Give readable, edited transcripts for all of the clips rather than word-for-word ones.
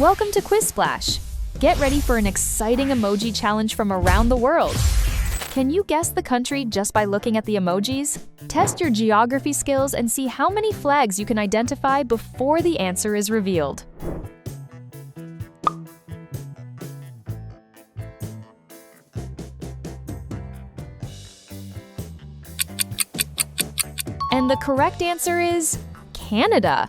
Welcome to Quiz Splash! Get ready for an exciting emoji challenge from around the world. Can you guess the country just by looking at the emojis? Test your geography skills and see how many flags you can identify before the answer is revealed. And the correct answer is Canada.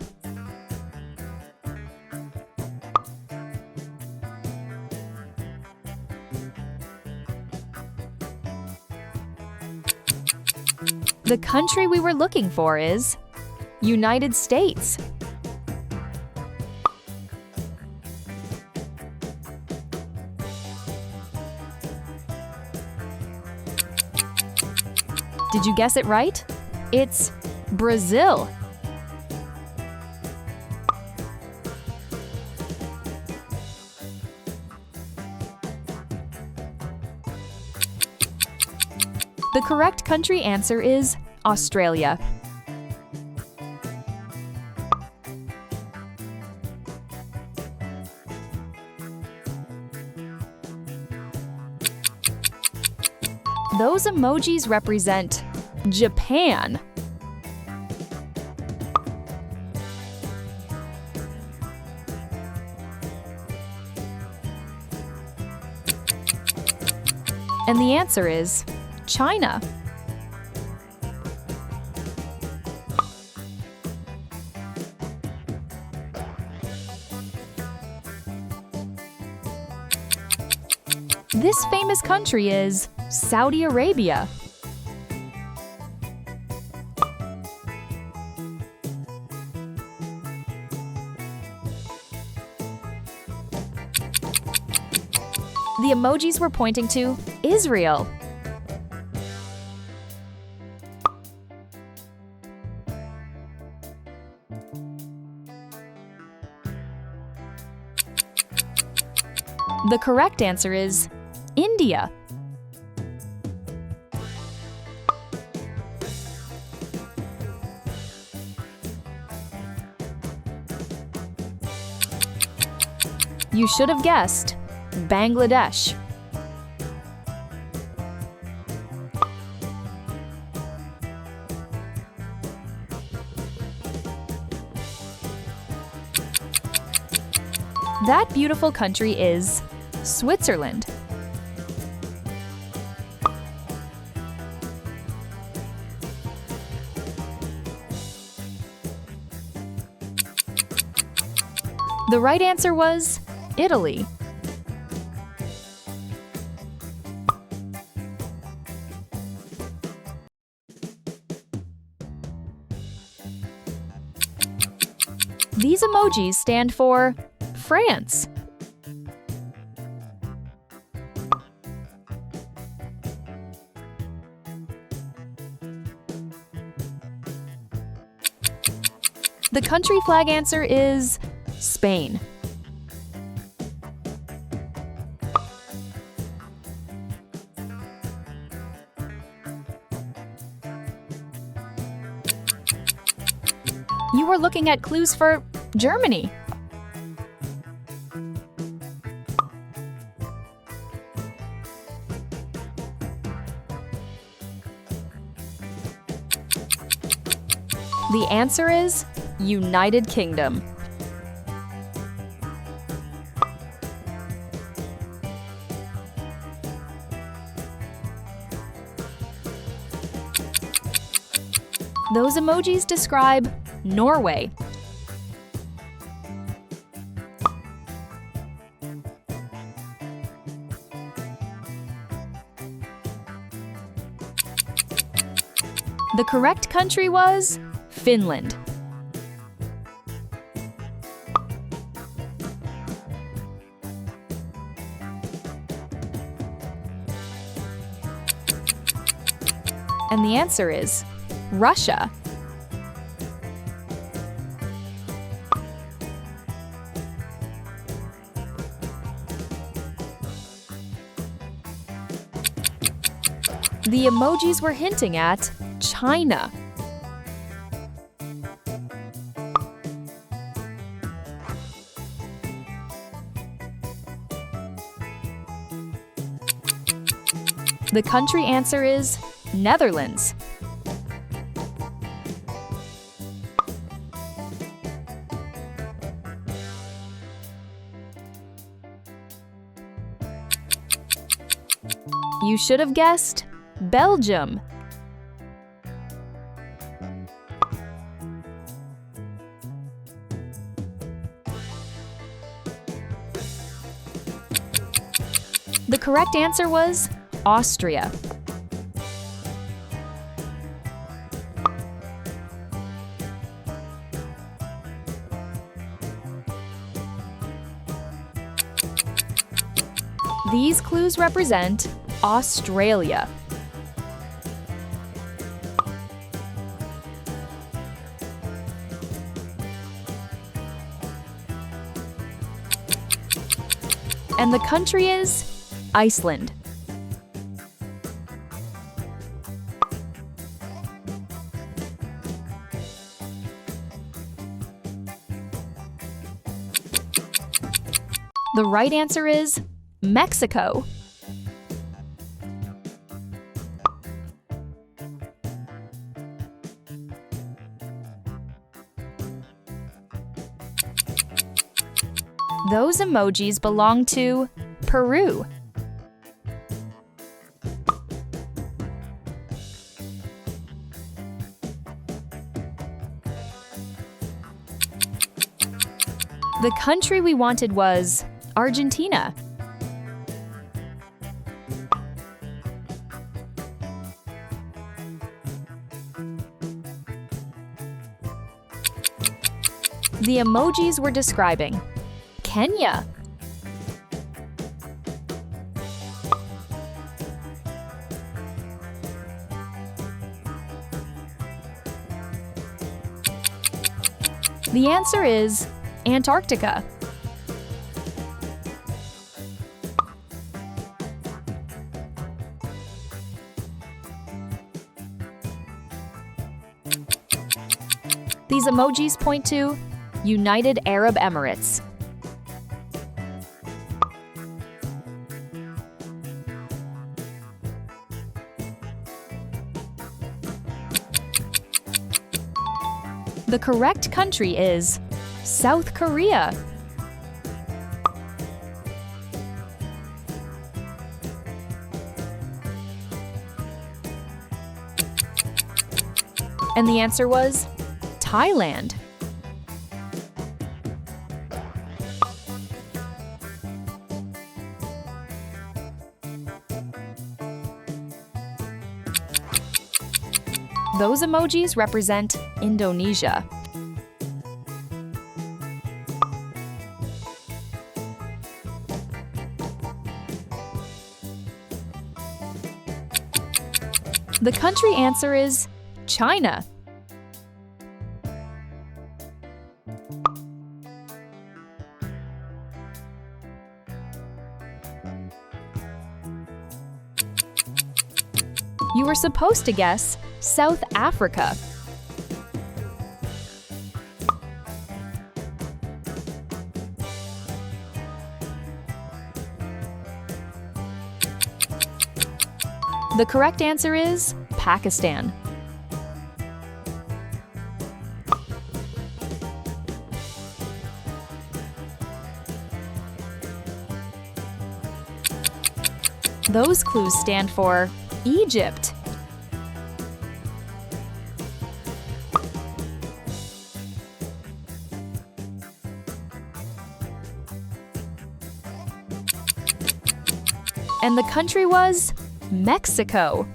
The country we were looking for is United States. Did you guess it right? It's Brazil. The correct country answer is Australia. Those emojis represent Japan. And the answer is China. This famous country is Saudi Arabia. The emojis were pointing to Israel. The correct answer is India. You should have guessed Bangladesh. That beautiful country is Switzerland. The right answer was Italy. These emojis stand for France. The country flag answer is Spain. You were looking at clues for Germany. The answer is United Kingdom. Those emojis describe Norway. The correct country was Finland. And the answer is Russia. The emojis were hinting at China. The country answer is Netherlands. You should have guessed Belgium. The correct answer was Austria. These clues represent Australia. And the country is Iceland. The right answer is Mexico. Those emojis belong to Peru. The country we wanted was Argentina. The emojis were describing Kenya. The answer is Antarctica. These emojis point to United Arab Emirates. The correct country is South Korea. And the answer was Thailand. Those emojis represent Indonesia. The country answer is China. You were supposed to guess South Africa. The correct answer is Pakistan. Those clues stand for Egypt. And the country was Mexico.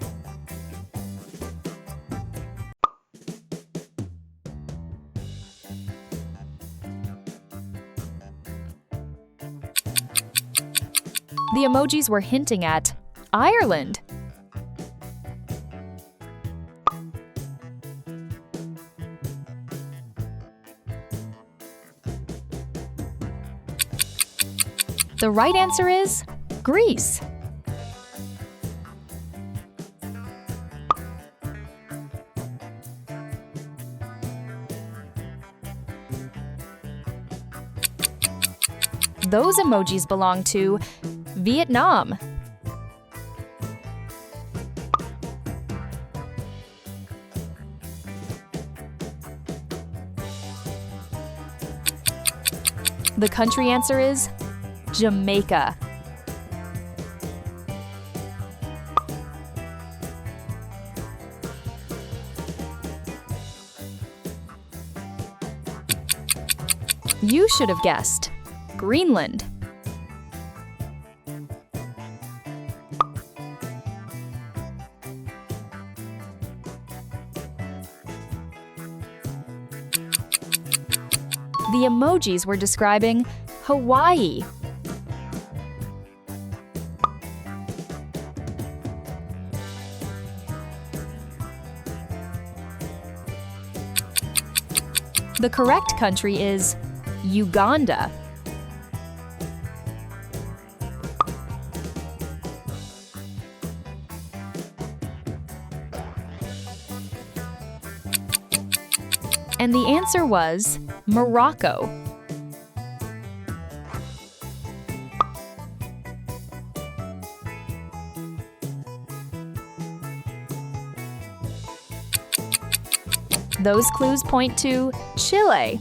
The emojis were hinting at Ireland. The right answer is Greece. Those emojis belong to Vietnam. The country answer is Jamaica. You should have guessed Greenland. The emojis were describing Hawaii. The correct country is Uganda. And the answer was Morocco. Those clues point to Chile.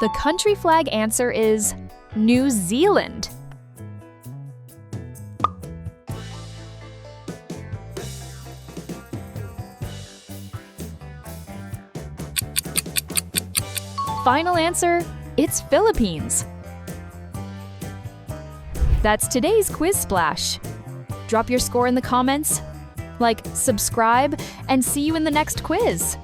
The country flag answer is New Zealand. Final answer, it's Philippines. That's today's Quiz Splash. Drop your score in the comments, like, subscribe, and see you in the next quiz.